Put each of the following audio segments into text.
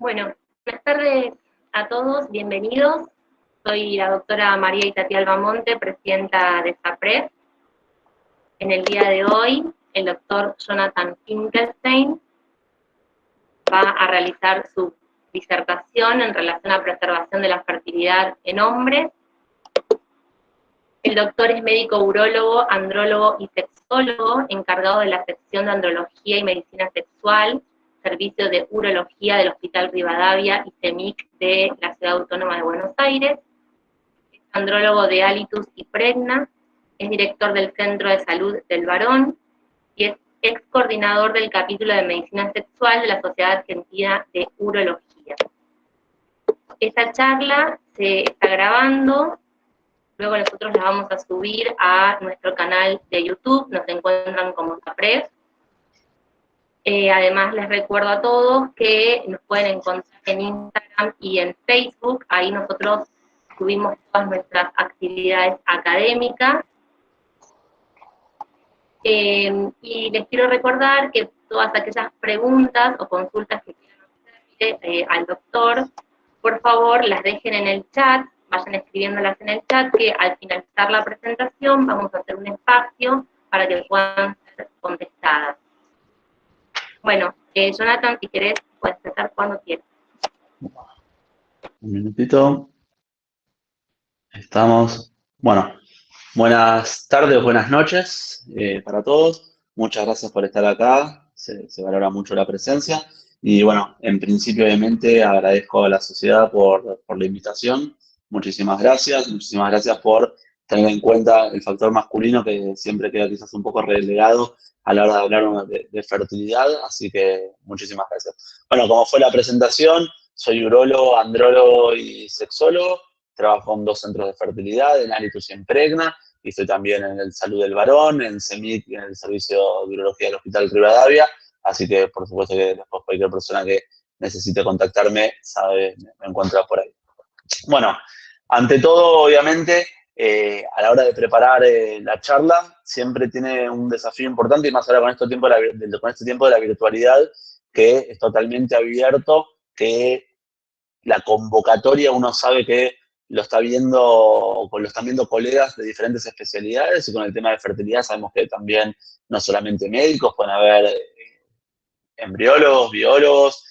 Bueno, buenas tardes a todos, bienvenidos. Soy la doctora María Itatí Albamonte, presidenta de SAPREF. En el día de hoy, el doctor Jonathan Finkelstein va a realizar su disertación en relación a la preservación de la fertilidad en hombres. El doctor es médico urólogo, andrólogo y sexólogo, encargado de la sección de andrología y medicina sexual, servicio de urología del Hospital Rivadavia y CEMIC de la Ciudad Autónoma de Buenos Aires. Es andrólogo de Alitus y Pregna, es director del Centro de Salud del Varón y es ex coordinador del capítulo de medicina sexual de la Sociedad Argentina de Urología. Esta charla se está grabando. Luego nosotros la vamos a subir a nuestro canal de YouTube, nos encuentran como SAPREF. Además les recuerdo a todos que nos pueden encontrar en Instagram y en Facebook, ahí nosotros subimos todas nuestras actividades académicas. Y les quiero recordar que todas aquellas preguntas o consultas que quieran hacerle al doctor, por favor las dejen en el chat, vayan escribiéndolas en el chat, que al finalizar la presentación vamos a hacer un espacio para que puedan ser contestadas. Bueno, Jonathan, si querés, puedes empezar cuando quieras. Un minutito. Estamos. Bueno, buenas tardes o buenas noches para todos. Muchas gracias por estar acá. Se valora mucho la presencia. Y bueno, en principio, obviamente, agradezco a la sociedad por la invitación. Muchísimas gracias. Muchísimas gracias por tener en cuenta el factor masculino que siempre queda quizás un poco relegado a la hora de hablar de fertilidad. Así que muchísimas gracias. Bueno, como fue la presentación, soy urólogo, andrólogo y sexólogo. Trabajo en 2 centros de fertilidad, en Alitus y en Pregna, y estoy también en el Salud del Varón, en CEMIC, en el Servicio de Urología del Hospital Rivadavia, así que por supuesto que después cualquier persona que necesite contactarme, sabe, me encuentra por ahí. Bueno, ante todo, obviamente, a la hora de preparar la charla, siempre tiene un desafío importante, y más ahora con este tiempo de la virtualidad, que es totalmente abierto, que la convocatoria uno sabe que lo están viendo colegas de diferentes especialidades, y con el tema de fertilidad sabemos que también no solamente médicos, pueden haber embriólogos, biólogos,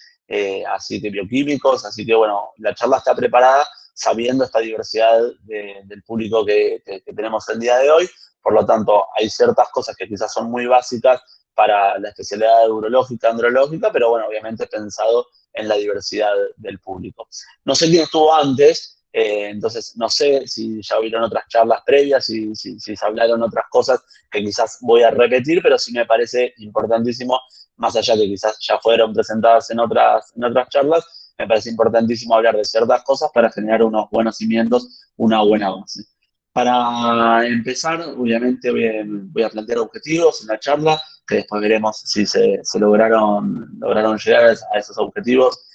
así que bioquímicos, así que bueno, la charla está preparada sabiendo esta diversidad del público que tenemos el día de hoy. Por lo tanto, hay ciertas cosas que quizás son muy básicas para la especialidad urológica, andrológica, pero bueno, obviamente pensado en la diversidad del público. No sé quién estuvo antes, entonces no sé si ya hubieron otras charlas previas, si se hablaron otras cosas que quizás voy a repetir, pero sí me parece importantísimo, más allá de que quizás ya fueron presentadas en otras charlas, me parece importantísimo hablar de ciertas cosas para generar unos buenos cimientos, una buena base. Para empezar, obviamente voy a plantear objetivos en la charla, que después veremos si se lograron llegar a esos objetivos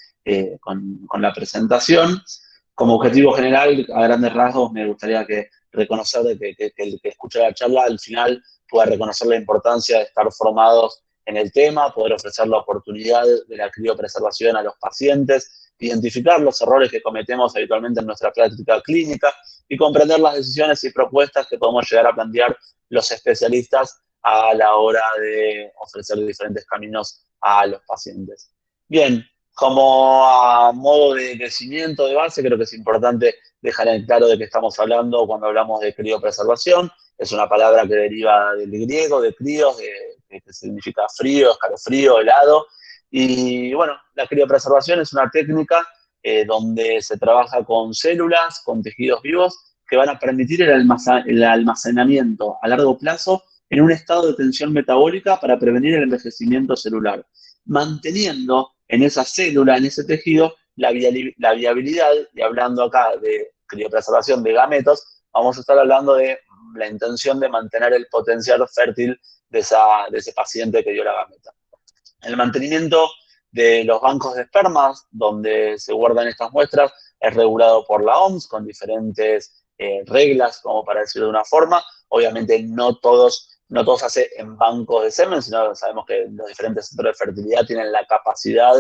con la presentación. Como objetivo general, a grandes rasgos, me gustaría reconocer que el que escuche la charla al final pueda reconocer la importancia de estar formados en el tema, poder ofrecer la oportunidad de la criopreservación a los pacientes, identificar los errores que cometemos habitualmente en nuestra práctica clínica y comprender las decisiones y propuestas que podemos llegar a plantear los especialistas a la hora de ofrecer diferentes caminos a los pacientes. Bien, como a modo de crecimiento de base, creo que es importante dejar en claro de qué estamos hablando cuando hablamos de criopreservación. Es una palabra que deriva del griego, de críos, que significa frío, escalofrío, helado. Y bueno, la criopreservación es una técnica donde se trabaja con células, con tejidos vivos, que van a permitir el almacenamiento a largo plazo en un estado de tensión metabólica para prevenir el envejecimiento celular, manteniendo en esa célula, en ese tejido, la viabilidad, y hablando acá de criopreservación de gametos, vamos a estar hablando de la intención de mantener el potencial fértil de ese paciente que dio la gameta. El mantenimiento de los bancos de espermas, donde se guardan estas muestras, es regulado por la OMS con diferentes reglas, como para decirlo de una forma. Obviamente no todos no todo se hace en bancos de semen, sino sabemos que los diferentes centros de fertilidad tienen la capacidad,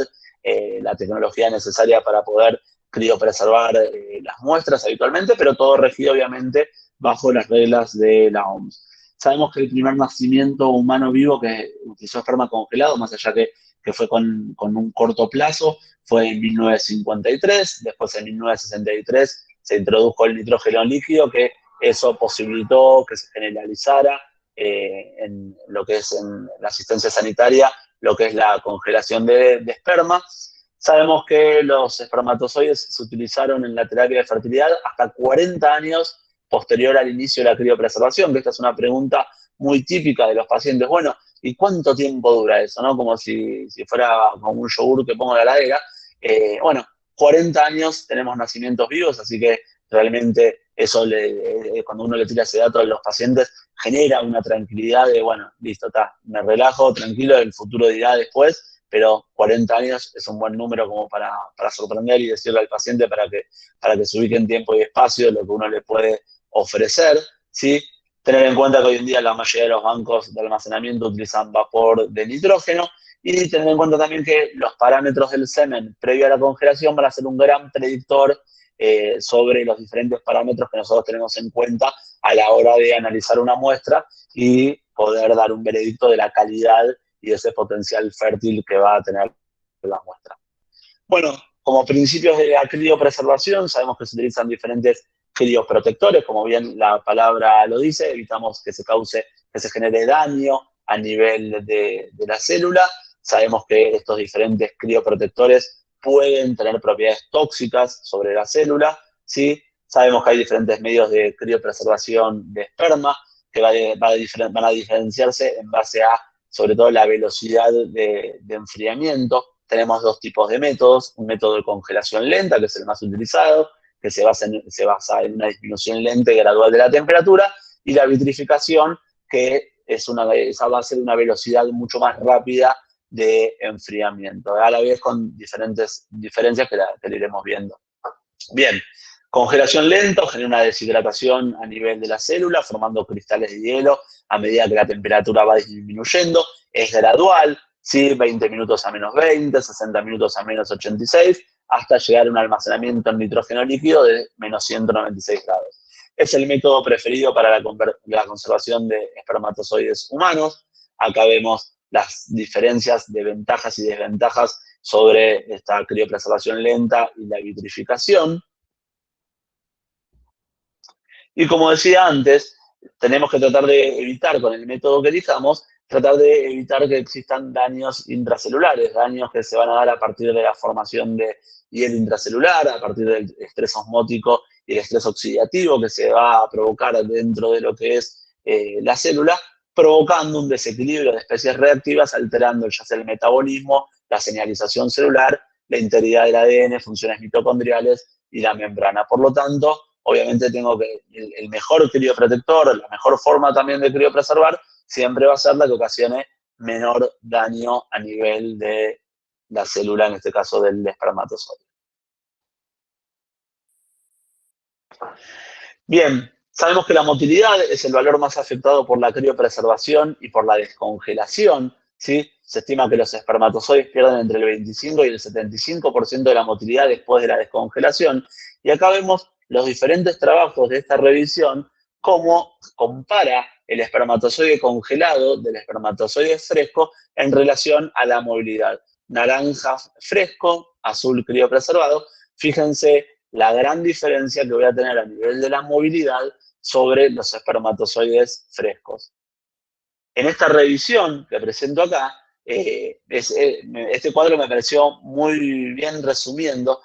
la tecnología necesaria para poder criopreservar las muestras habitualmente, pero todo regido obviamente bajo las reglas de la OMS. Sabemos que el primer nacimiento humano vivo que utilizó esperma congelado, más allá que fue con un corto plazo, fue en 1953, después en 1963 se introdujo el nitrógeno líquido, que eso posibilitó que se generalizara en lo que es en la asistencia sanitaria, lo que es la congelación de esperma. Sabemos que los espermatozoides se utilizaron en la terapia de fertilidad hasta 40 años posterior al inicio de la criopreservación, que esta es una pregunta muy típica de los pacientes. Bueno, ¿y cuánto tiempo dura eso? ¿No? Como si fuera como un yogur que pongo en la heladera. Bueno, 40 años tenemos nacimientos vivos, así que realmente eso, cuando uno le tira ese dato a los pacientes, genera una tranquilidad de, bueno, listo, está, me relajo, tranquilo, el futuro dirá después, pero 40 años es un buen número como para sorprender y decirle al paciente para que se ubique en tiempo y espacio lo que uno le puede ofrecer, ¿sí? Tener en cuenta que hoy en día la mayoría de los bancos de almacenamiento utilizan vapor de nitrógeno y tener en cuenta también que los parámetros del semen previo a la congelación van a ser un gran predictor sobre los diferentes parámetros que nosotros tenemos en cuenta a la hora de analizar una muestra y poder dar un veredicto de la calidad y de ese potencial fértil que va a tener la muestra. Bueno, como principios de la criopreservación, sabemos que se utilizan diferentes crioprotectores, como bien la palabra lo dice, evitamos que se genere daño a nivel de la célula. Sabemos que estos diferentes crioprotectores pueden tener propiedades tóxicas sobre la célula, ¿sí? Sabemos que hay diferentes medios de criopreservación de esperma que van a diferenciarse en base a, sobre todo, la velocidad de enfriamiento. Tenemos dos tipos de métodos, un método de congelación lenta, que es el más utilizado, que se basa en una disminución lenta y gradual de la temperatura, y la vitrificación, que esa va a ser una velocidad mucho más rápida de enfriamiento, a la vez con diferentes diferencias que le iremos viendo. Bien, congelación lenta genera una deshidratación a nivel de la célula, formando cristales de hielo a medida que la temperatura va disminuyendo, es gradual, ¿sí? 20 minutos a menos 20, 60 minutos a menos 86, hasta llegar a un almacenamiento en nitrógeno líquido de menos 196 grados. Es el método preferido para la conservación de espermatozoides humanos. Acá vemos las diferencias de ventajas y desventajas sobre esta criopreservación lenta y la vitrificación. Y como decía antes, tenemos que tratar de evitar, con el método que elijamos, tratar de evitar que existan daños intracelulares, daños que se van a dar a partir de la formación de hielo intracelular, a partir del estrés osmótico y el estrés oxidativo que se va a provocar dentro de lo que es la célula, provocando un desequilibrio de especies reactivas, alterando ya sea el metabolismo, la señalización celular, la integridad del ADN, funciones mitocondriales y la membrana. Por lo tanto, obviamente tengo que, el mejor crioprotector, la mejor forma también de criopreservar, siempre va a ser la que ocasione menor daño a nivel de la célula, en este caso del espermatozoide. Bien, sabemos que la motilidad es el valor más afectado por la criopreservación y por la descongelación, ¿sí? Se estima que los espermatozoides pierden entre el 25 y el 75% de la motilidad después de la descongelación. Y acá vemos los diferentes trabajos de esta revisión, cómo compara el espermatozoide congelado del espermatozoide fresco en relación a la movilidad. Naranja fresco, azul criopreservado. Fíjense la gran diferencia que voy a tener a nivel de la movilidad sobre los espermatozoides frescos. En esta revisión que presento acá, este cuadro me pareció muy bien resumiendo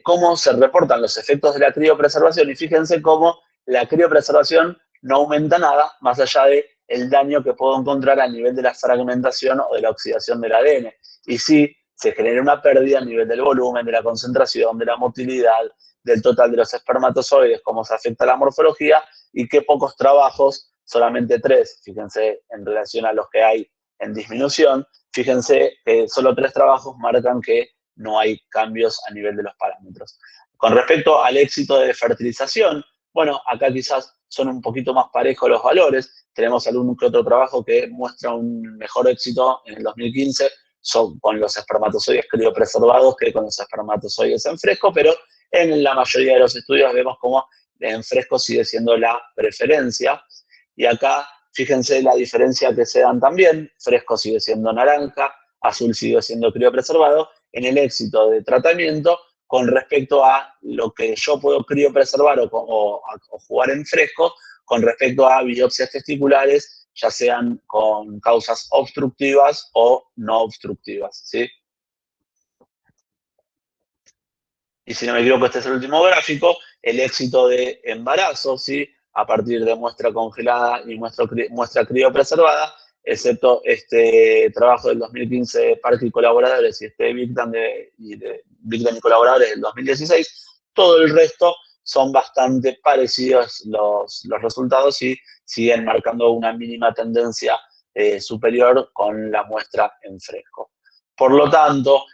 cómo se reportan los efectos de la criopreservación, y fíjense cómo la criopreservación no aumenta nada más allá del daño que puedo encontrar a nivel de la fragmentación o de la oxidación del ADN. Y sí, se genera una pérdida a nivel del volumen, de la concentración, de la motilidad, del total de los espermatozoides, cómo se afecta la morfología, y qué pocos trabajos, solamente 3, fíjense en relación a los que hay en disminución, fíjense que solo 3 trabajos marcan que no hay cambios a nivel de los parámetros. Con respecto al éxito de fertilización, Bueno, acá quizás son un poquito más parejos los valores. Tenemos algún que otro trabajo que muestra un mejor éxito en el 2015 con los espermatozoides criopreservados que con los espermatozoides en fresco, pero en la mayoría de los estudios vemos como en fresco sigue siendo la preferencia. Y acá, fíjense la diferencia que se dan también. Fresco sigue siendo naranja, azul sigue siendo criopreservado, en el éxito de tratamiento con respecto a lo que yo puedo criopreservar o jugar en fresco con respecto a biopsias testiculares, ya sean con causas obstructivas o no obstructivas, ¿sí? Y si no me equivoco, este es el último gráfico, el éxito de embarazo, ¿sí? A partir de muestra congelada y muestra criopreservada, excepto este trabajo del 2015 de Parque y colaboradores y este de Bigdan y colaboradores del 2016, todo el resto son bastante parecidos los resultados y siguen marcando una mínima tendencia superior con la muestra en fresco. Por lo tanto,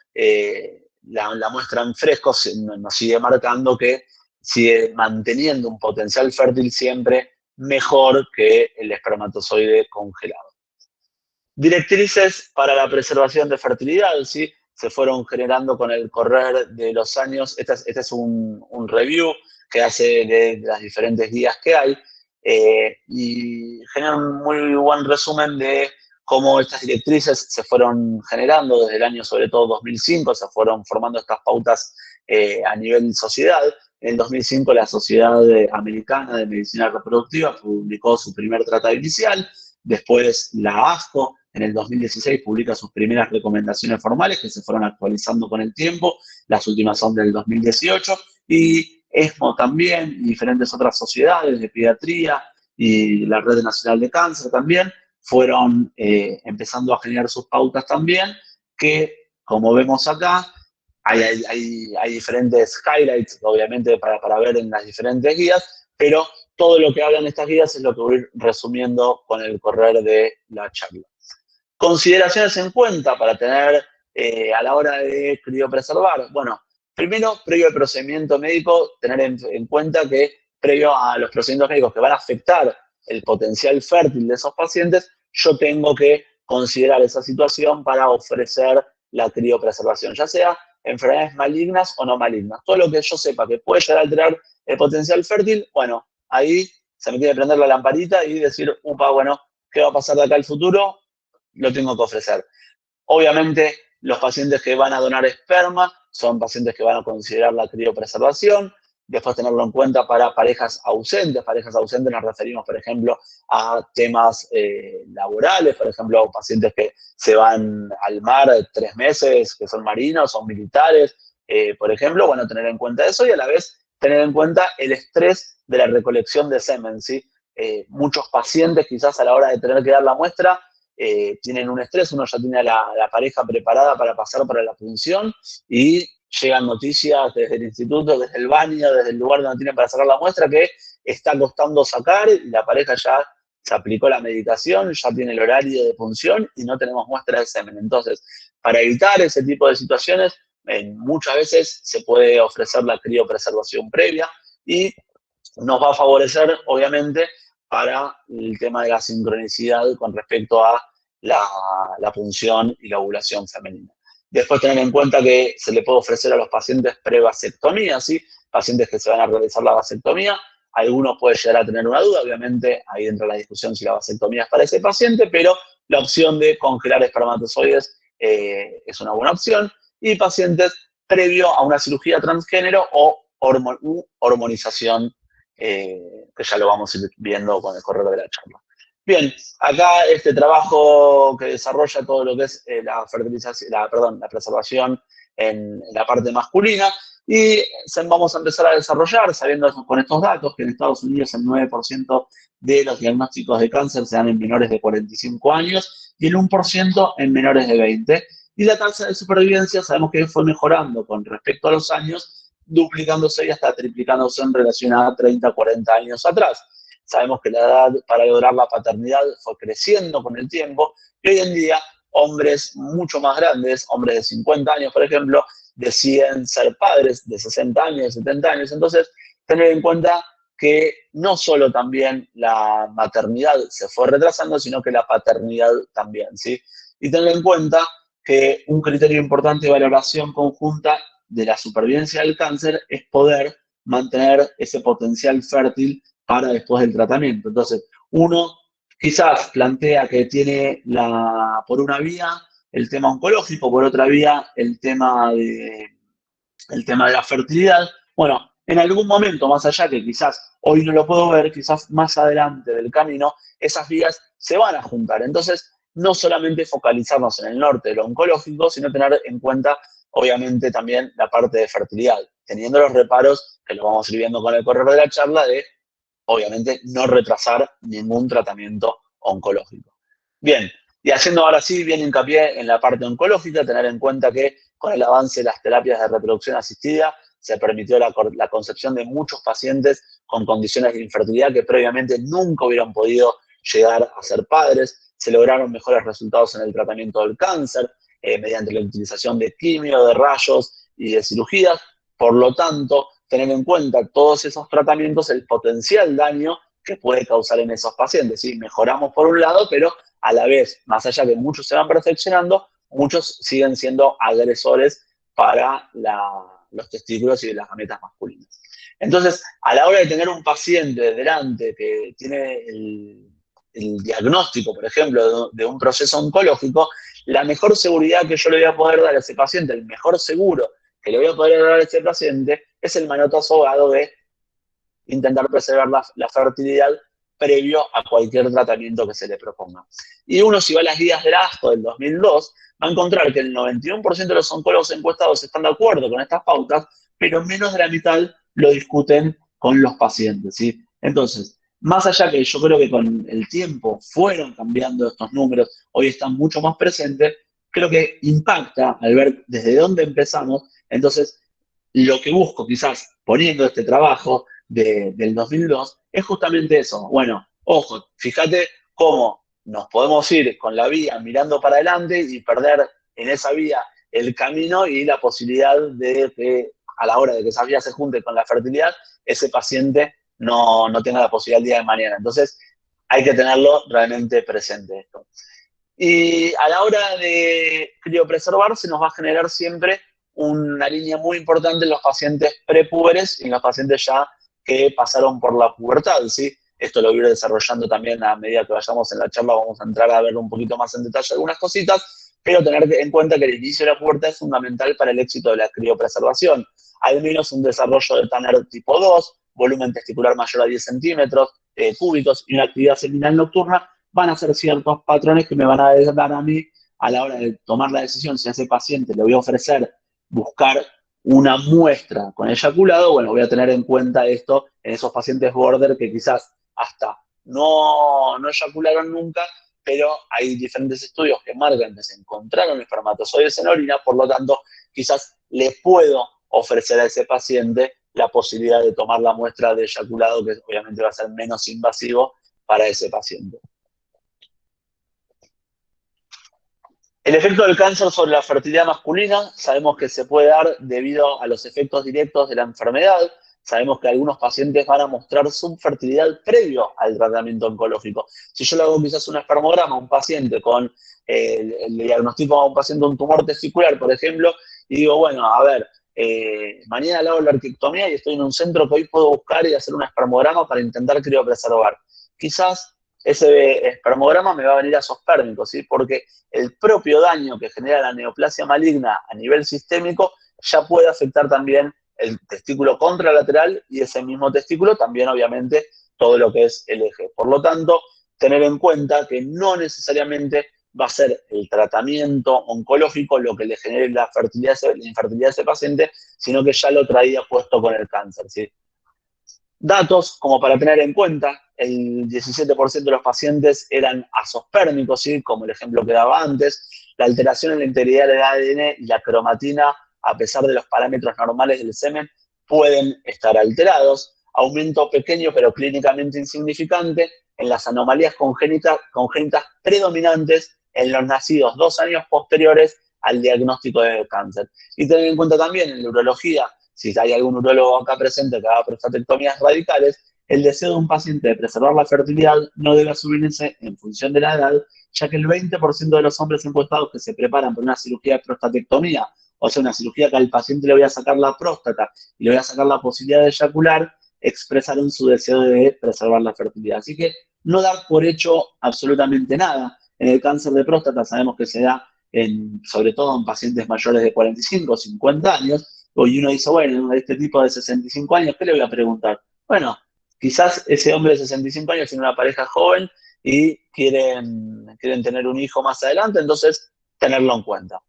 la muestra en fresco nos sigue marcando que sigue manteniendo un potencial fértil siempre mejor que el espermatozoide congelado. Directrices para la preservación de fertilidad, ¿sí? Se fueron generando con el correr de los años. Este es un review que hace de las diferentes guías que hay y genera un muy buen resumen de cómo estas directrices se fueron generando desde el año, sobre todo 2005, se fueron formando estas pautas a nivel sociedad. En el 2005 la Sociedad Americana de Medicina Reproductiva publicó su primer tratado inicial, después la ASCO en el 2016 publica sus primeras recomendaciones formales que se fueron actualizando con el tiempo, las últimas son del 2018, y ESMO también, y diferentes otras sociedades de pediatría y la Red Nacional de Cáncer también, fueron empezando a generar sus pautas también, que como vemos acá, hay diferentes highlights, obviamente, para ver en las diferentes guías, pero todo lo que hablan estas guías es lo que voy a ir resumiendo con el correr de la charla. Consideraciones en cuenta para tener a la hora de criopreservar. Bueno, primero, previo al procedimiento médico, tener en cuenta que previo a los procedimientos médicos que van a afectar el potencial fértil de esos pacientes, yo tengo que considerar esa situación para ofrecer la criopreservación, ya sea enfermedades malignas o no malignas. Todo lo que yo sepa que puede llegar a alterar el potencial fértil, bueno, ahí se me quiere prender la lamparita y decir, upa, bueno, ¿qué va a pasar de acá al futuro? Lo tengo que ofrecer. Obviamente, los pacientes que van a donar esperma son pacientes que van a considerar la criopreservación. Después tenerlo en cuenta para parejas ausentes. Parejas ausentes nos referimos, por ejemplo, a temas laborales, por ejemplo, pacientes que se van al mar 3 meses, que son marinos, son militares, por ejemplo. Bueno, tener en cuenta eso y a la vez tener en cuenta el estrés de la recolección de semen, ¿sí? Muchos pacientes quizás a la hora de tener que dar la muestra tienen un estrés, uno ya tiene a la pareja preparada para pasar para la punción y llegan noticias desde el instituto, desde el baño, desde el lugar donde tienen para sacar la muestra que está costando sacar y la pareja ya se aplicó la medicación, ya tiene el horario de punción y no tenemos muestra de semen. Entonces, para evitar ese tipo de situaciones, muchas veces se puede ofrecer la criopreservación previa y nos va a favorecer, obviamente, para el tema de la sincronicidad con respecto a la punción y la ovulación femenina. Después tener en cuenta que se le puede ofrecer a los pacientes pre-vasectomía, ¿sí? Pacientes que se van a realizar la vasectomía. Algunos pueden llegar a tener una duda, obviamente, ahí entra la discusión si la vasectomía es para ese paciente, pero la opción de congelar espermatozoides es una buena opción. Y pacientes previo a una cirugía transgénero o hormonización, que ya lo vamos a ir viendo con el correr de la charla. Bien, acá este trabajo que desarrolla todo lo que es la fertilización, la preservación en la parte masculina, y vamos a empezar a desarrollar, sabiendo con estos datos, que en Estados Unidos el 9% de los diagnósticos de cáncer se dan en menores de 45 años y el 1% en menores de 20. Y la tasa de supervivencia sabemos que fue mejorando con respecto a los años, duplicándose y hasta triplicándose en relación a 30, 40 años atrás. Sabemos que la edad para lograr la paternidad fue creciendo con el tiempo y hoy en día hombres mucho más grandes, hombres de 50 años, por ejemplo, deciden ser padres de 60 años, de 70 años. Entonces, tener en cuenta que no solo también la maternidad se fue retrasando, sino que la paternidad también, ¿sí? Y tener en cuenta que un criterio importante de valoración conjunta de la supervivencia del cáncer es poder mantener ese potencial fértil para después del tratamiento. Entonces, uno quizás plantea que tiene por una vía el tema oncológico, por otra vía el tema de la fertilidad. Bueno, en algún momento, más allá que quizás hoy no lo puedo ver, quizás más adelante del camino, esas vías se van a juntar. Entonces, no solamente focalizarnos en el norte de lo oncológico, sino tener en cuenta, obviamente, también la parte de fertilidad, teniendo los reparos, que lo vamos a ir viendo con el correr de la charla, de, obviamente, no retrasar ningún tratamiento oncológico. Bien, y haciendo ahora sí bien hincapié en la parte oncológica, tener en cuenta que con el avance de las terapias de reproducción asistida se permitió la concepción de muchos pacientes con condiciones de infertilidad que previamente nunca hubieran podido llegar a ser padres. Se lograron mejores resultados en el tratamiento del cáncer mediante la utilización de quimio, de rayos y de cirugías. Por lo tanto, tener en cuenta todos esos tratamientos, el potencial daño que puede causar en esos pacientes. ¿Sí? Mejoramos por un lado, pero a la vez, más allá de que muchos se van perfeccionando, muchos siguen siendo agresores para los testículos y las gametas masculinas. Entonces, a la hora de tener un paciente delante que tiene el diagnóstico, por ejemplo, de un proceso oncológico, la mejor seguridad que yo le voy a poder dar a ese paciente, el mejor seguro que le voy a poder dar a ese paciente, es el manotazo ahogado de intentar preservar la fertilidad previo a cualquier tratamiento que se le proponga. Y uno, si va a las guías de la ASCO del 2002, va a encontrar que el 91% de los oncólogos encuestados están de acuerdo con estas pautas, pero menos de la mitad lo discuten con los pacientes, ¿sí? Entonces, más allá que yo creo que con el tiempo fueron cambiando estos números, hoy están mucho más presentes, creo que impacta al ver desde dónde empezamos. Entonces, lo que busco quizás poniendo este trabajo del 2002 es justamente eso. Bueno, ojo, fíjate cómo nos podemos ir con la vía mirando para adelante y perder en esa vía el camino y la posibilidad de que a la hora de que esa vía se junte con la fertilidad, ese paciente no tenga la posibilidad el día de mañana. Entonces, hay que tenerlo realmente presente esto. Y a la hora de criopreservar se nos va a generar siempre una línea muy importante en los pacientes prepúberes y en los pacientes ya que pasaron por la pubertad, ¿sí? Esto lo voy a ir desarrollando también a medida que vayamos en la charla, vamos a entrar a ver un poquito más en detalle algunas cositas, pero tener en cuenta que el inicio de la pubertad es fundamental para el éxito de la criopreservación. Al menos un desarrollo de Tanner tipo 2, volumen testicular mayor a 10 centímetros cúbicos y una actividad seminal nocturna van a ser ciertos patrones que me van a dar a mí a la hora de tomar la decisión si a ese paciente le voy a ofrecer buscar una muestra con eyaculado. Bueno, voy a tener en cuenta esto en esos pacientes border que quizás hasta no eyacularon nunca, pero hay diferentes estudios que marcan que se encontraron espermatozoides en orina, por lo tanto, quizás le puedo ofrecer a ese paciente la posibilidad de tomar la muestra de eyaculado, que obviamente va a ser menos invasivo para ese paciente. El efecto del cáncer sobre la fertilidad masculina sabemos que se puede dar debido a los efectos directos de la enfermedad. Sabemos que algunos pacientes van a mostrar subfertilidad previo al tratamiento oncológico. Si yo le hago quizás un espermograma a un paciente con el diagnóstico a un paciente de un tumor testicular, por ejemplo, y digo, bueno, a ver, mañana le hago la arquectomía y estoy en un centro que hoy puedo buscar y hacer un espermograma para intentar criopreservar. Quizás ese espermograma me va a venir azospérmico, ¿sí? Porque el propio daño que genera la neoplasia maligna a nivel sistémico ya puede afectar también el testículo contralateral y ese mismo testículo también, obviamente, todo lo que es el eje. Por lo tanto, tener en cuenta que no necesariamente va a ser el tratamiento oncológico lo que le genere la infertilidad a ese paciente, sino que ya lo traía puesto con el cáncer, ¿sí? Datos como para tener en cuenta, el 17% de los pacientes eran azospérmicos, ¿sí? Como el ejemplo que daba antes. La alteración en la integridad del ADN y la cromatina, a pesar de los parámetros normales del semen, pueden estar alterados. Aumento pequeño pero clínicamente insignificante en las anomalías congénitas predominantes en los nacidos 2 años posteriores al diagnóstico de cáncer. Y tener en cuenta también en la urología, si hay algún urólogo acá presente que haga prostatectomías radicales, el deseo de un paciente de preservar la fertilidad no debe asumirse en función de la edad, ya que el 20% de los hombres encuestados que se preparan para una cirugía de prostatectomía, o sea, una cirugía que al paciente le voy a sacar la próstata y le voy a sacar la posibilidad de eyacular, expresaron su deseo de preservar la fertilidad. Así que no dar por hecho absolutamente nada. En el cáncer de próstata sabemos que se da sobre todo en pacientes mayores de 45 o 50 años, y uno dice, bueno, este tipo de 65 años, ¿qué le voy a preguntar? Bueno, quizás ese hombre de 65 años tiene una pareja joven y quieren tener un hijo más adelante, entonces tenerlo en cuenta.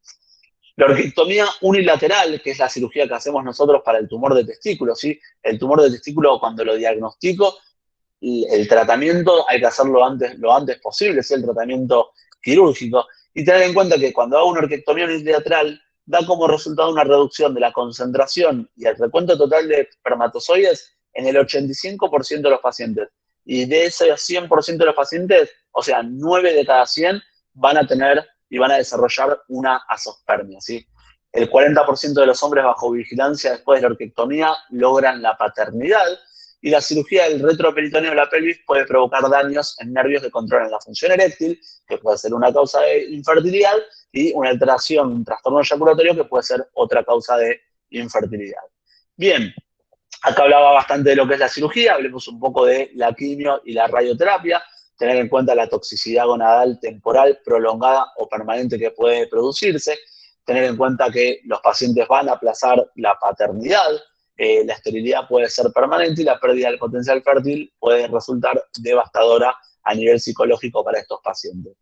La orquiectomía unilateral, que es la cirugía que hacemos nosotros para el tumor de testículo, ¿sí? El tumor de testículo, cuando lo diagnostico, el tratamiento hay que hacerlo lo antes posible, es el tratamiento quirúrgico. Y tener en cuenta que cuando hago una orquiectomía unilateral, da como resultado una reducción de la concentración y el recuento total de espermatozoides en el 85% de los pacientes. Y de ese 100% de los pacientes, o sea, 9 de cada 100 van a tener y van a desarrollar una azospermia, ¿sí? El 40% de los hombres bajo vigilancia después de la orquiectomía logran la paternidad, y la cirugía del retroperitoneo de la pelvis puede provocar daños en nervios que controlan la función eréctil, que puede ser una causa de infertilidad, y una alteración, un trastorno eyaculatorio que puede ser otra causa de infertilidad. Bien, acá hablaba bastante de lo que es la cirugía, hablemos un poco de la quimio y la radioterapia, tener en cuenta la toxicidad gonadal temporal, prolongada o permanente que puede producirse, tener en cuenta que los pacientes van a aplazar la paternidad, la esterilidad puede ser permanente y la pérdida del potencial fértil puede resultar devastadora a nivel psicológico para estos pacientes.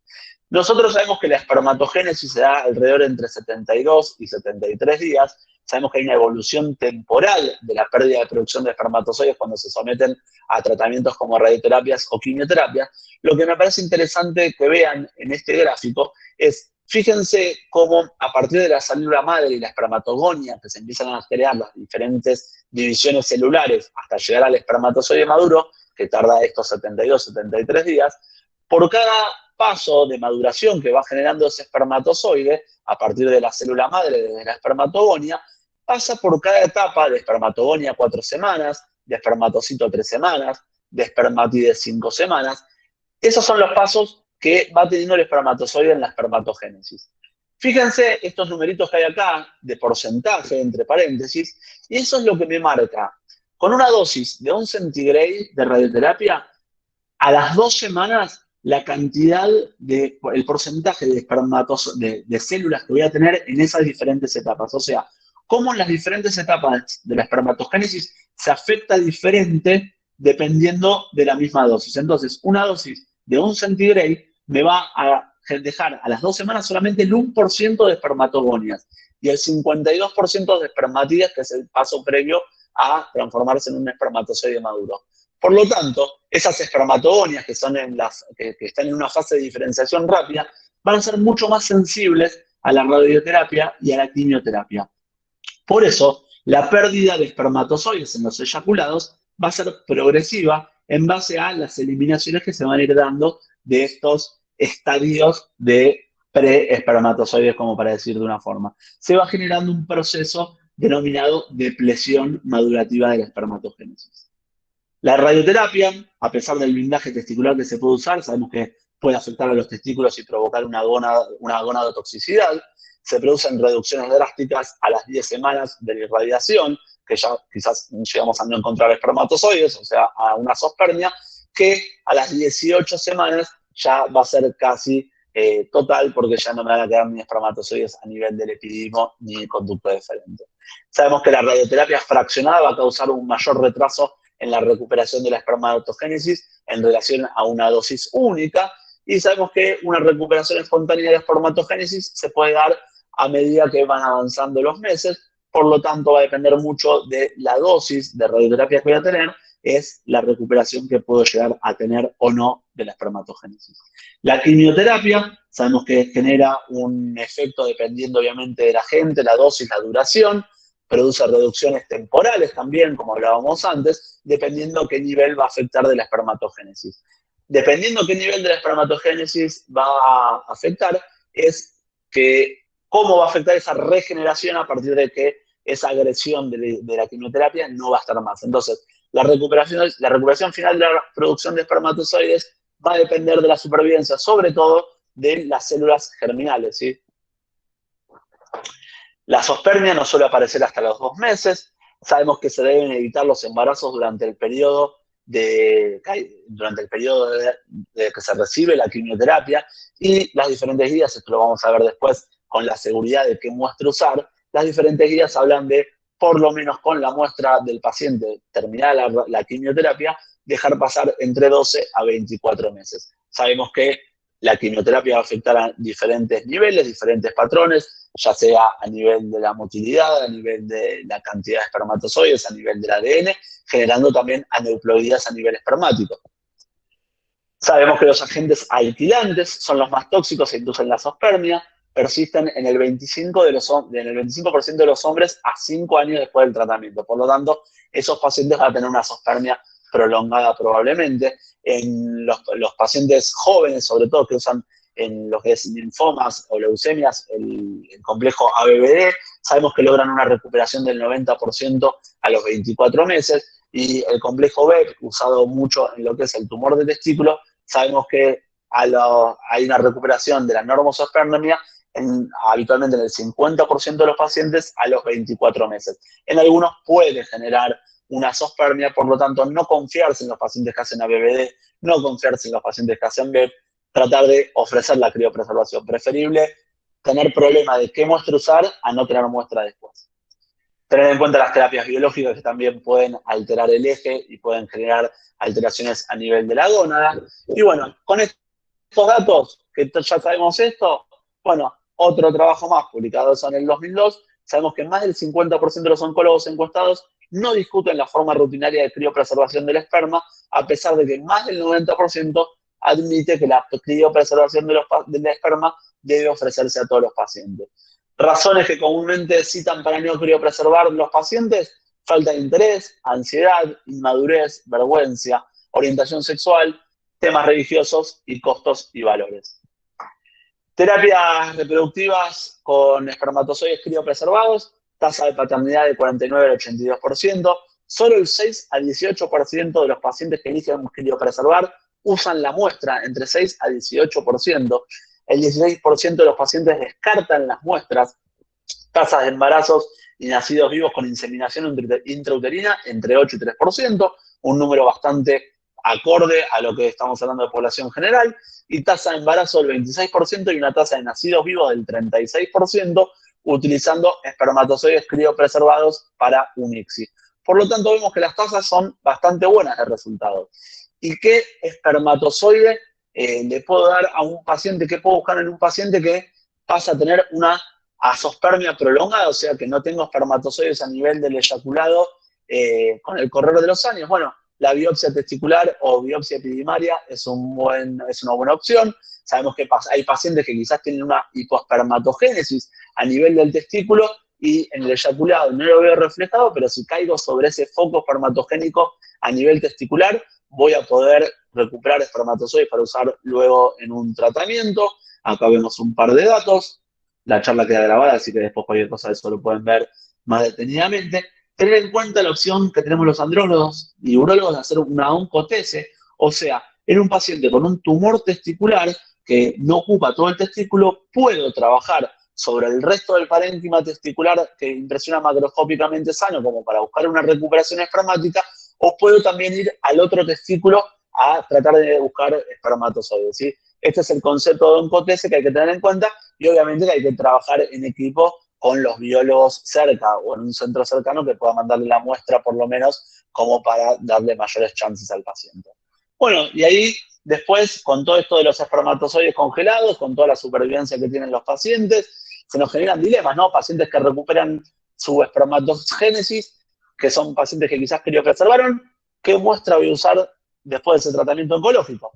Nosotros sabemos que la espermatogénesis se da alrededor entre 72 y 73 días. Sabemos que hay una evolución temporal de la pérdida de producción de espermatozoides cuando se someten a tratamientos como radioterapias o quimioterapias. Lo que me parece interesante que vean en este gráfico es, fíjense cómo a partir de la célula madre y la espermatogonia, que se empiezan a crear las diferentes divisiones celulares hasta llegar al espermatozoide maduro, que tarda estos 72, 73 días, por cada paso de maduración que va generando ese espermatozoide, a partir de la célula madre, desde la espermatogonia, pasa por cada etapa de espermatogonia 4 semanas, de espermatocito 3 semanas, de espermatide 5 semanas. Esos son los pasos que va teniendo el espermatozoide en la espermatogénesis. Fíjense estos numeritos que hay acá, de porcentaje, entre paréntesis, y eso es lo que me marca. Con una dosis de 1 centigrade de radioterapia, a las 2 semanas, la cantidad el porcentaje de células que voy a tener en esas diferentes etapas. O sea, cómo en las diferentes etapas de la espermatogénesis se afecta diferente dependiendo de la misma dosis. Entonces, una dosis de 1 centigrade me va a dejar a las 2 semanas solamente el 1% de espermatogonias y el 52% de espermatidas, que es el paso previo a transformarse en un espermatozoide maduro. Por lo tanto, esas espermatogonias que están en una fase de diferenciación rápida van a ser mucho más sensibles a la radioterapia y a la quimioterapia. Por eso, la pérdida de espermatozoides en los eyaculados va a ser progresiva en base a las eliminaciones que se van a ir dando de estos estadios de preespermatozoides, como para decir de una forma. Se va generando un proceso denominado depresión madurativa de la espermatogénesis. La radioterapia, a pesar del blindaje testicular que se puede usar, sabemos que puede afectar a los testículos y provocar una gonadotoxicidad. Se producen reducciones drásticas a las 10 semanas de la irradiación, que ya quizás llegamos a no encontrar espermatozoides, o sea, a una zoospermia, que a las 18 semanas ya va a ser casi total, porque ya no me van a quedar ni espermatozoides a nivel del epidimo ni conducto deferente. Sabemos que la radioterapia fraccionada va a causar un mayor retraso en la recuperación de la espermatogénesis en relación a una dosis única, y sabemos que una recuperación espontánea de la espermatogénesis se puede dar a medida que van avanzando los meses, por lo tanto va a depender mucho de la dosis de radioterapia que voy a tener, es la recuperación que puedo llegar a tener o no de la espermatogénesis. La quimioterapia, sabemos que genera un efecto dependiendo obviamente de la gente, la dosis, la duración, produce reducciones temporales también, como hablábamos antes, dependiendo qué nivel va a afectar de la espermatogénesis. Dependiendo qué nivel de la espermatogénesis va a afectar, es que cómo va a afectar esa regeneración a partir de que esa agresión de la quimioterapia no va a estar más. Entonces, La recuperación final de la producción de espermatozoides va a depender de la supervivencia, sobre todo de las células germinales, ¿sí? La zoospermia no suele aparecer hasta los 2 meses. Sabemos que se deben evitar los embarazos durante el periodo de que se recibe la quimioterapia y las diferentes guías, esto lo vamos a ver después con la seguridad de qué muestra usar, las diferentes guías hablan de, por lo menos con la muestra del paciente terminada la quimioterapia, dejar pasar entre 12 a 24 meses. Sabemos que la quimioterapia va a afectar a diferentes niveles, diferentes patrones, ya sea a nivel de la motilidad, a nivel de la cantidad de espermatozoides, a nivel del ADN, generando también aneuploidías a nivel espermático. Sabemos que los agentes alquilantes son los más tóxicos e inducen la zoospermia, persisten en el 25% de los hombres a 5 años después del tratamiento. Por lo tanto, esos pacientes van a tener una zoospermia prolongada probablemente. En los pacientes jóvenes, sobre todo, que usan en lo que es linfomas o leucemias, el complejo ABVD, sabemos que logran una recuperación del 90% a los 24 meses, y el complejo B, usado mucho en lo que es el tumor de testículo, sabemos que hay una recuperación de la normospermia habitualmente en el 50% de los pacientes a los 24 meses. En algunos puede generar una zoospermia, por lo tanto, no confiarse en los pacientes que hacen ABVD, no confiarse en los pacientes que hacen BEP, tratar de ofrecer la criopreservación. Preferible tener problema de qué muestra usar a no tener muestra después. Tener en cuenta las terapias biológicas que también pueden alterar el eje y pueden generar alteraciones a nivel de la gónada. Y bueno, con estos datos, que ya sabemos esto, bueno, otro trabajo más publicado en el 2002, sabemos que más del 50% de los oncólogos encuestados no discuten la forma rutinaria de criopreservación del esperma, a pesar de que más del 90% admite que la criopreservación del esperma debe ofrecerse a todos los pacientes. Razones que comúnmente citan para no criopreservar los pacientes: falta de interés, ansiedad, inmadurez, vergüenza, orientación sexual, temas religiosos y costos y valores. Terapias reproductivas con espermatozoides criopreservados, tasa de paternidad de 49 al 82%, solo el 6 al 18% de los pacientes que eligen criopreservar usan la muestra, entre 6 a 18%. El 16% de los pacientes descartan las muestras. Tasas de embarazos y nacidos vivos con inseminación intrauterina entre 8 y 3%, un número bastante acorde a lo que estamos hablando de población general, y tasa de embarazo del 26% y una tasa de nacidos vivos del 36%, utilizando espermatozoides criopreservados para un ICSI. Por lo tanto, vemos que las tasas son bastante buenas de resultados. ¿Y qué espermatozoide le puedo dar a un paciente? ¿Qué puedo buscar en un paciente que pasa a tener una azospermia prolongada, o sea, que no tengo espermatozoides a nivel del eyaculado con el correr de los años? Bueno, la biopsia testicular o biopsia epidimaria es una buena opción. Sabemos que hay pacientes que quizás tienen una hipospermatogénesis a nivel del testículo y en el eyaculado no lo veo reflejado, pero si caigo sobre ese foco espermatogénico a nivel testicular, voy a poder recuperar espermatozoides para usar luego en un tratamiento. Acá vemos un par de datos. La charla queda grabada, así que después cualquier cosa de eso lo pueden ver más detenidamente. Tener en cuenta la opción que tenemos los andrólogos y urólogos de hacer una oncotese, o sea, en un paciente con un tumor testicular que no ocupa todo el testículo, puedo trabajar sobre el resto del parénquima testicular que impresiona macroscópicamente sano, como para buscar una recuperación espermática, o puedo también ir al otro testículo a tratar de buscar espermatozoides, ¿sí? Este es el concepto de oncotese que hay que tener en cuenta, y obviamente que hay que trabajar en equipo con los biólogos cerca o en un centro cercano que pueda mandarle la muestra por lo menos como para darle mayores chances al paciente. Bueno, y ahí después, con todo esto de los espermatozoides congelados, con toda la supervivencia que tienen los pacientes, se nos generan dilemas, ¿no? Pacientes que recuperan su espermatogénesis, que son pacientes que quizás criopreservaron, ¿qué muestra voy a usar después de ese tratamiento oncológico?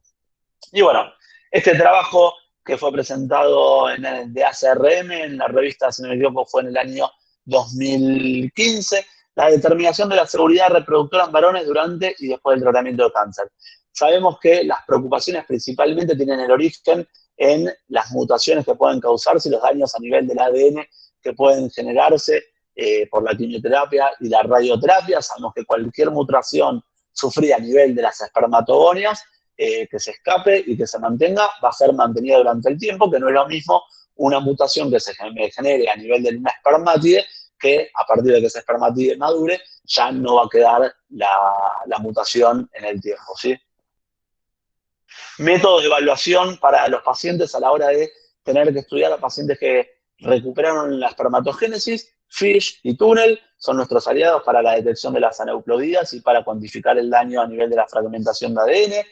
Y bueno, este trabajo que fue presentado en el de ACRM, en la revista, si no me equivoco, fue en el año 2015, la determinación de la seguridad reproductora en varones durante y después del tratamiento de cáncer. Sabemos que las preocupaciones principalmente tienen el origen en las mutaciones que pueden causarse y los daños a nivel del ADN que pueden generarse por la quimioterapia y la radioterapia. Sabemos que cualquier mutación sufrir a nivel de las espermatogonias, que se escape y que se mantenga, va a ser mantenida durante el tiempo, que no es lo mismo una mutación que se genere a nivel de una espermátide, que a partir de que esa espermátide madure, ya no va a quedar la mutación en el tiempo, ¿sí? Métodos de evaluación para los pacientes a la hora de tener que estudiar a pacientes que recuperaron la espermatogénesis. FISH y Tunnel son nuestros aliados para la detección de las aneuploidías y para cuantificar el daño a nivel de la fragmentación de ADN.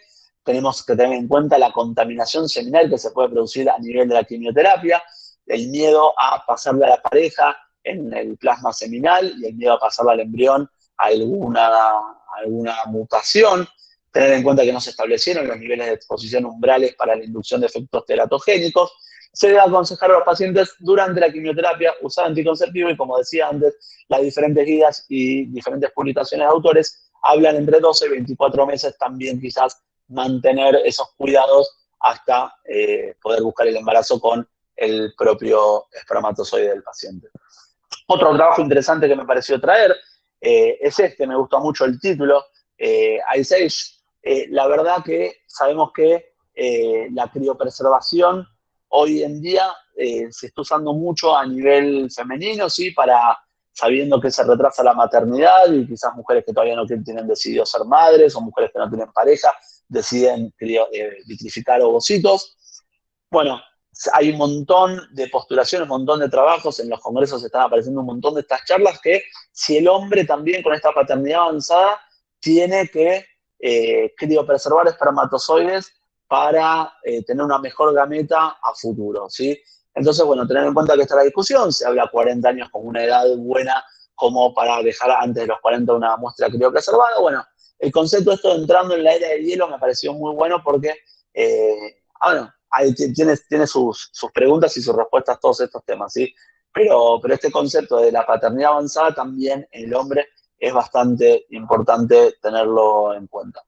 Tenemos que tener en cuenta la contaminación seminal que se puede producir a nivel de la quimioterapia, el miedo a pasarle a la pareja en el plasma seminal y el miedo a pasarle al embrión a alguna mutación. Tener en cuenta que no se establecieron los niveles de exposición umbrales para la inducción de efectos teratogénicos. Se debe aconsejar a los pacientes durante la quimioterapia usar anticonceptivo y, como decía antes, las diferentes guías y diferentes publicaciones de autores hablan entre 12 y 24 meses, también quizás mantener esos cuidados hasta poder buscar el embarazo con el propio espermatozoide del paciente. Otro trabajo interesante que me pareció traer es este, me gustó mucho el título, Ice Age. La verdad que sabemos que la criopreservación hoy en día se está usando mucho a nivel femenino, ¿sí? Sabiendo que se retrasa la maternidad y quizás mujeres que todavía no tienen decidido ser madres o mujeres que no tienen pareja deciden vitrificar ovocitos. Bueno, hay un montón de postulaciones, un montón de trabajos, en los congresos están apareciendo un montón de estas charlas que si el hombre también con esta paternidad avanzada tiene que criopreservar espermatozoides para tener una mejor gameta a futuro, ¿sí? Entonces, bueno, tener en cuenta que está la discusión, se habla 40 años como una edad buena como para dejar antes de los 40 una muestra criopreservada. Bueno, el concepto de esto entrando en la era de hielo me pareció muy bueno porque, bueno, tiene sus preguntas y sus respuestas todos estos temas, ¿sí? Pero este concepto de la paternidad avanzada también en el hombre es bastante importante tenerlo en cuenta.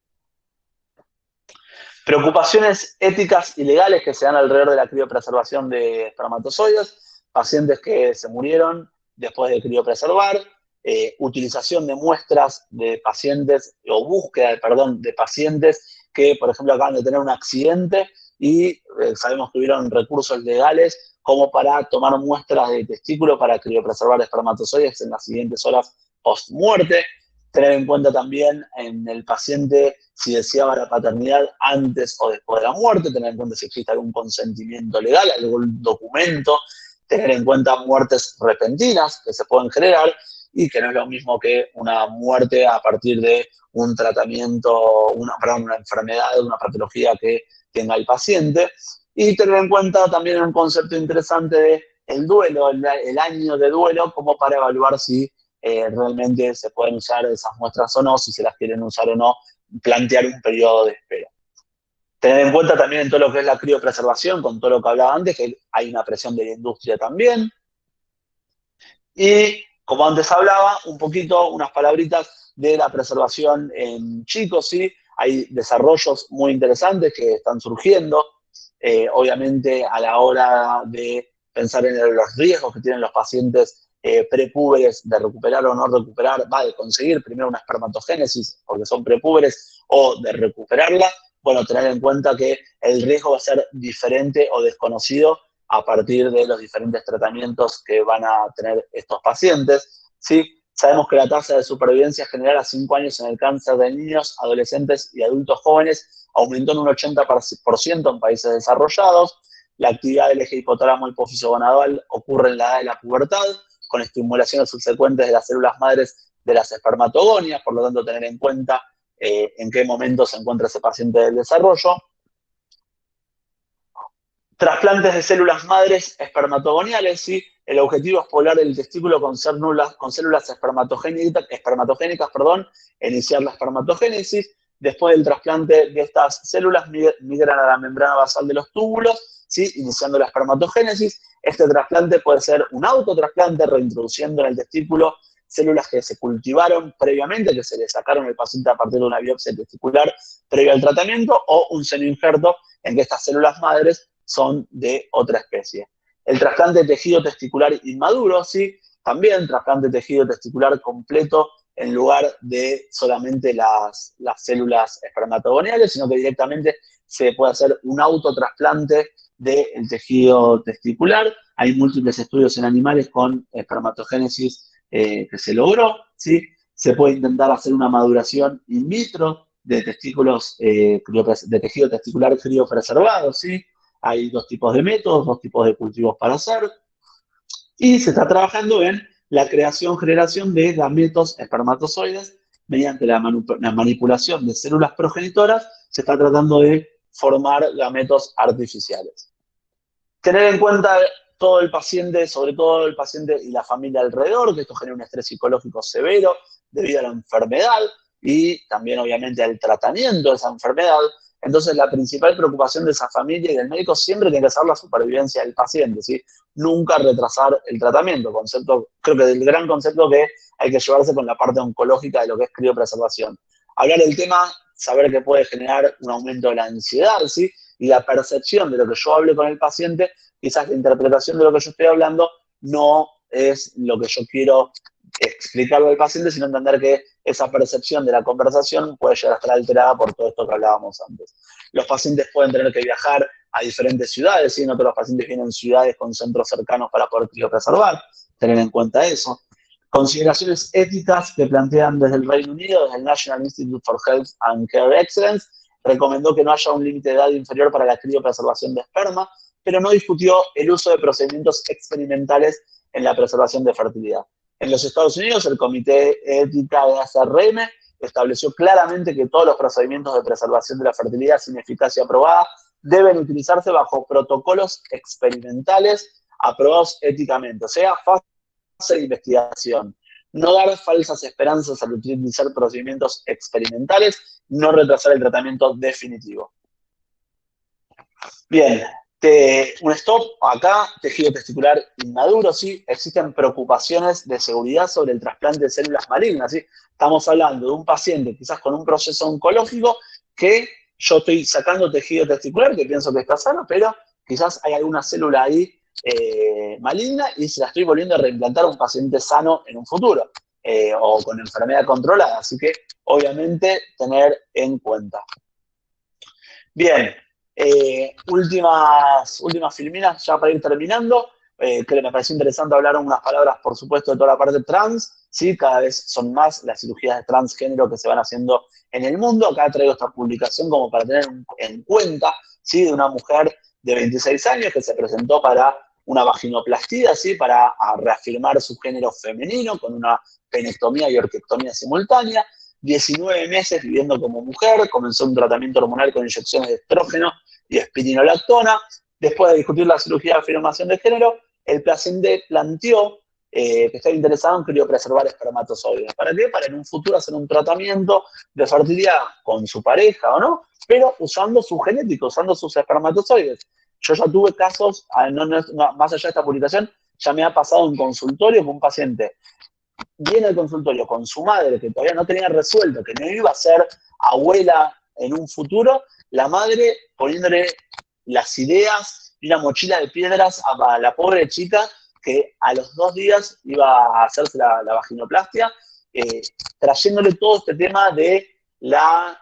Preocupaciones éticas y legales que se dan alrededor de la criopreservación de espermatozoides, pacientes que se murieron después de criopreservar, utilización de muestras de pacientes, o búsqueda, de pacientes que, por ejemplo, acaban de tener un accidente y sabemos que hubieron recursos legales como para tomar muestras de testículo para criopreservar espermatozoides en las siguientes horas post-muerte. Tener en cuenta también en el paciente si deseaba la paternidad antes o después de la muerte, tener en cuenta si existe algún consentimiento legal, algún documento, tener en cuenta muertes repentinas que se pueden generar y que no es lo mismo que una muerte a partir de un tratamiento, una enfermedad, una patología que tenga el paciente. Y tener en cuenta también un concepto interesante de el duelo, el año de duelo, como para evaluar si realmente se pueden usar esas muestras o no, si se las quieren usar o no, plantear un periodo de espera. Tener en cuenta también en todo lo que es la criopreservación, con todo lo que hablaba antes, que hay una presión de la industria también. Y como antes hablaba, un poquito, unas palabritas de la preservación en chicos, ¿sí? Hay desarrollos muy interesantes que están surgiendo, obviamente a la hora de pensar en los riesgos que tienen los pacientes prepúberes de recuperar o no recuperar, de conseguir primero una espermatogénesis porque son prepúberes o de recuperarla, bueno, tener en cuenta que el riesgo va a ser diferente o desconocido a partir de los diferentes tratamientos que van a tener estos pacientes, ¿sí? Sabemos que la tasa de supervivencia general a 5 años en el cáncer de niños, adolescentes y adultos jóvenes aumentó en un 80% en países desarrollados. La actividad del eje hipotálamo hipófiso gonadal ocurre en la edad de la pubertad, con estimulaciones subsecuentes de las células madres de las espermatogonias, por lo tanto tener en cuenta en qué momento se encuentra ese paciente del desarrollo. Trasplantes de células madres espermatogoniales, ¿sí? El objetivo es poblar el testículo con células espermatogénicas, iniciar la espermatogénesis. Después del trasplante de estas células migran a la membrana basal de los túbulos, ¿sí? Iniciando la espermatogénesis. Este trasplante puede ser un autotrasplante, reintroduciendo en el testículo células que se cultivaron previamente, que se le sacaron al paciente a partir de una biopsia testicular previa al tratamiento, o un senoinjerto en que estas células madres son de otra especie. El trasplante de tejido testicular inmaduro, ¿sí? También trasplante de tejido testicular completo en lugar de solamente las células espermatogoniales, sino que directamente se puede hacer un autotrasplante del tejido testicular. Hay múltiples estudios en animales con espermatogénesis que se logró, ¿sí? Se puede intentar hacer una maduración in vitro de testículos, de tejido testicular criopreservado, ¿sí? Hay dos tipos de métodos, dos tipos de cultivos para hacer. Y se está trabajando en la generación de gametos espermatozoides mediante la manipulación de células progenitoras. Se está tratando de formar gametos artificiales. Tener en cuenta todo el paciente, sobre todo el paciente y la familia alrededor, que esto genera un estrés psicológico severo debido a la enfermedad y también obviamente al tratamiento de esa enfermedad. Entonces la principal preocupación de esa familia y del médico siempre tiene que ser la supervivencia del paciente, ¿sí? Nunca retrasar el tratamiento, creo que el gran concepto que hay que llevarse con la parte oncológica de lo que es criopreservación. Hablar del tema, saber que puede generar un aumento de la ansiedad, ¿sí? Y la percepción de lo que yo hable con el paciente, quizás la interpretación de lo que yo estoy hablando no es lo que yo quiero explicarle al paciente, sino entender que esa percepción de la conversación puede llegar a estar alterada por todo esto que hablábamos antes. Los pacientes pueden tener que viajar a diferentes ciudades, ¿sí? No todos los pacientes vienen en ciudades con centros cercanos para poder criopreservar, tener en cuenta eso. Consideraciones éticas que plantean desde el Reino Unido, desde el National Institute for Health and Care Excellence, recomendó que no haya un límite de edad inferior para la criopreservación de esperma, pero no discutió el uso de procedimientos experimentales en la preservación de fertilidad. En los Estados Unidos, el Comité Ética de ACRM estableció claramente que todos los procedimientos de preservación de la fertilidad sin eficacia aprobada deben utilizarse bajo protocolos experimentales aprobados éticamente, o sea, fase de investigación. No dar falsas esperanzas al utilizar procedimientos experimentales, no retrasar el tratamiento definitivo. Bien, un stop acá, tejido testicular inmaduro, ¿sí? Existen preocupaciones de seguridad sobre el trasplante de células malignas, ¿sí? Estamos hablando de un paciente quizás con un proceso oncológico que yo estoy sacando tejido testicular, que pienso que está sano, pero quizás hay alguna célula ahí maligna y se la estoy volviendo a reimplantar a un paciente sano en un futuro, o con enfermedad controlada, así que obviamente tener en cuenta. Bien, últimas filminas ya para ir terminando, que me pareció interesante hablar unas palabras, por supuesto, de toda la parte trans, ¿sí? Cada vez son más las cirugías de transgénero que se van haciendo en el mundo. Acá traigo esta publicación como para tener en cuenta, ¿sí? De una mujer de 26 años que se presentó para una vaginoplastia, ¿sí? Para reafirmar su género femenino con una penectomía y orquiectomía simultánea. 19 meses viviendo como mujer, comenzó un tratamiento hormonal con inyecciones de estrógeno y espironolactona. Después de discutir la cirugía de afirmación de género, el paciente planteó que estaba interesado en criopreservar espermatozoides. ¿Para qué? Para en un futuro hacer un tratamiento de fertilidad con su pareja o no, pero usando su genética, usando sus espermatozoides. Yo ya tuve casos, más allá de esta publicación, ya me ha pasado en consultorio con un paciente viene al consultorio con su madre, que todavía no tenía resuelto, que no iba a ser abuela en un futuro, la madre poniéndole las ideas y una mochila de piedras a la pobre chica que a los 2 días iba a hacerse la vaginoplastia, trayéndole todo este tema de la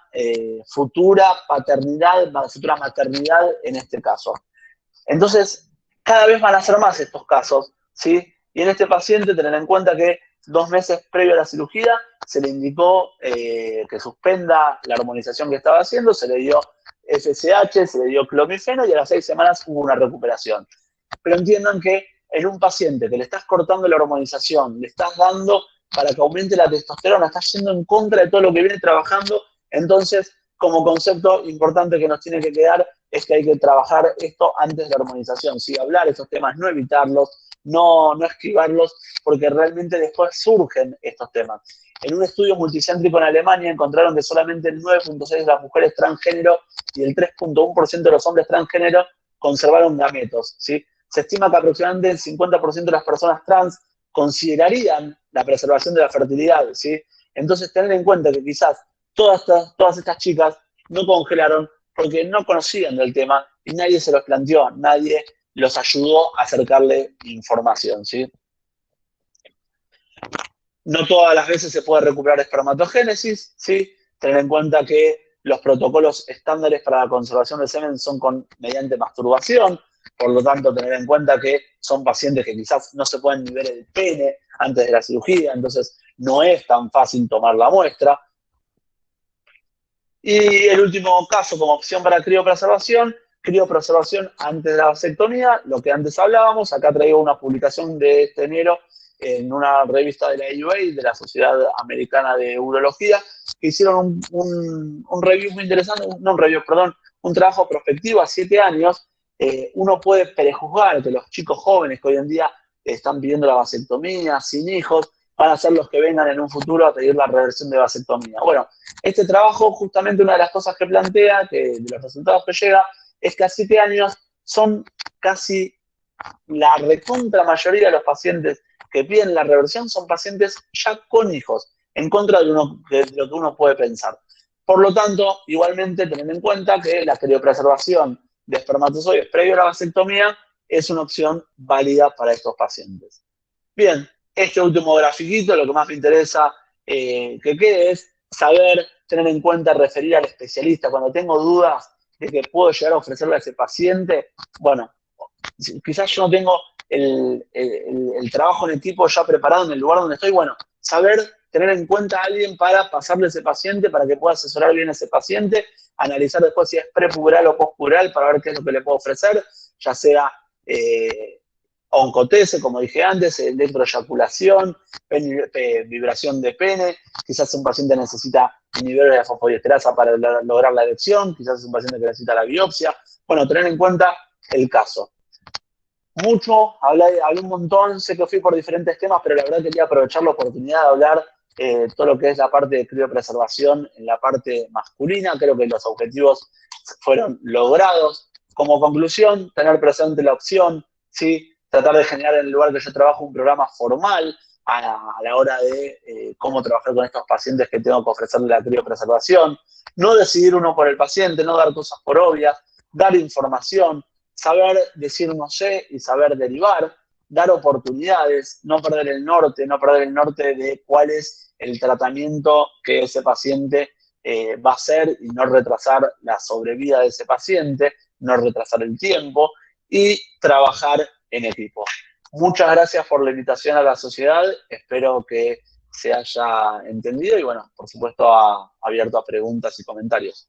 futura paternidad, la futura maternidad en este caso. Entonces, cada vez van a ser más estos casos, ¿sí? Y en este paciente, tener en cuenta que 2 meses previo a la cirugía se le indicó que suspenda la hormonización que estaba haciendo, se le dio FSH, se le dio clomifeno y a las 6 semanas hubo una recuperación. Pero entiendan que en un paciente que le estás cortando la hormonización, le estás dando para que aumente la testosterona, estás yendo en contra de todo lo que viene trabajando, entonces como concepto importante que nos tiene que quedar es que hay que trabajar esto antes de la hormonización, ¿sí? Hablar esos temas, no evitarlos, no esquivarlos, porque realmente después surgen estos temas. En un estudio multicéntrico en Alemania encontraron que solamente el 9.6% de las mujeres transgénero y el 3.1% de los hombres transgénero conservaron gametos, ¿sí? Se estima que aproximadamente el 50% de las personas trans considerarían la preservación de la fertilidad, ¿sí? Entonces tener en cuenta que quizás todas estas chicas no congelaron porque no conocían del tema y nadie se los planteó, nadie los ayudó a acercarle información, ¿sí? No todas las veces se puede recuperar espermatogénesis, ¿sí? Tener en cuenta que los protocolos estándares para la conservación del semen son mediante masturbación, por lo tanto, tener en cuenta que son pacientes que quizás no se pueden ni ver el pene antes de la cirugía, entonces no es tan fácil tomar la muestra. Y el último caso como opción para criopreservación antes de la vasectomía, lo que antes hablábamos. Acá traigo una publicación de este enero en una revista de la AUA, de la Sociedad Americana de Urología, que hicieron un review muy interesante, no un review, perdón, un trabajo prospectivo a 7 años. Uno puede prejuzgar que los chicos jóvenes que hoy en día están pidiendo la vasectomía sin hijos van a ser los que vengan en un futuro a pedir la reversión de vasectomía. Bueno, este trabajo, justamente una de las cosas que plantea, de los resultados que llega, es que a 7 años son casi la recontra mayoría de los pacientes que piden la reversión son pacientes ya con hijos, en contra de lo que uno puede pensar. Por lo tanto, igualmente, teniendo en cuenta que la criopreservación de espermatozoides previo a la vasectomía es una opción válida para estos pacientes. Bien, este último grafiquito, lo que más me interesa que quede es saber, tener en cuenta, referir al especialista. Cuando tengo dudas de que puedo llegar a ofrecerle a ese paciente, bueno, quizás yo no tengo el trabajo en equipo ya preparado en el lugar donde estoy, bueno, saber tener en cuenta a alguien para pasarle a ese paciente, para que pueda asesorar bien a ese paciente, analizar después si es prepuberal o postpuberal para ver qué es lo que le puedo ofrecer, ya sea oncotese, como dije antes, electroeyaculación, vibración de pene, quizás un paciente necesita inhibidores de la fosfodiesterasa para lograr la erección, quizás es un paciente que necesita la biopsia. Bueno, tener en cuenta el caso. Hablé un montón, sé que fui por diferentes temas, pero la verdad quería aprovechar la oportunidad de hablar todo lo que es la parte de criopreservación en la parte masculina. Creo que los objetivos fueron logrados. Como conclusión, tener presente la opción, ¿sí? Tratar de generar en el lugar que yo trabajo un programa formal a la hora de cómo trabajar con estos pacientes que tengo que ofrecerle la criopreservación. No decidir uno por el paciente, no dar cosas por obvias, dar información, saber decir no sé y saber derivar, dar oportunidades, no perder el norte de cuál es el tratamiento que ese paciente va a hacer y no retrasar la sobrevida de ese paciente, no retrasar el tiempo y trabajar en equipo. Muchas gracias por la invitación a la sociedad, espero que se haya entendido y bueno, por supuesto abierto a preguntas y comentarios.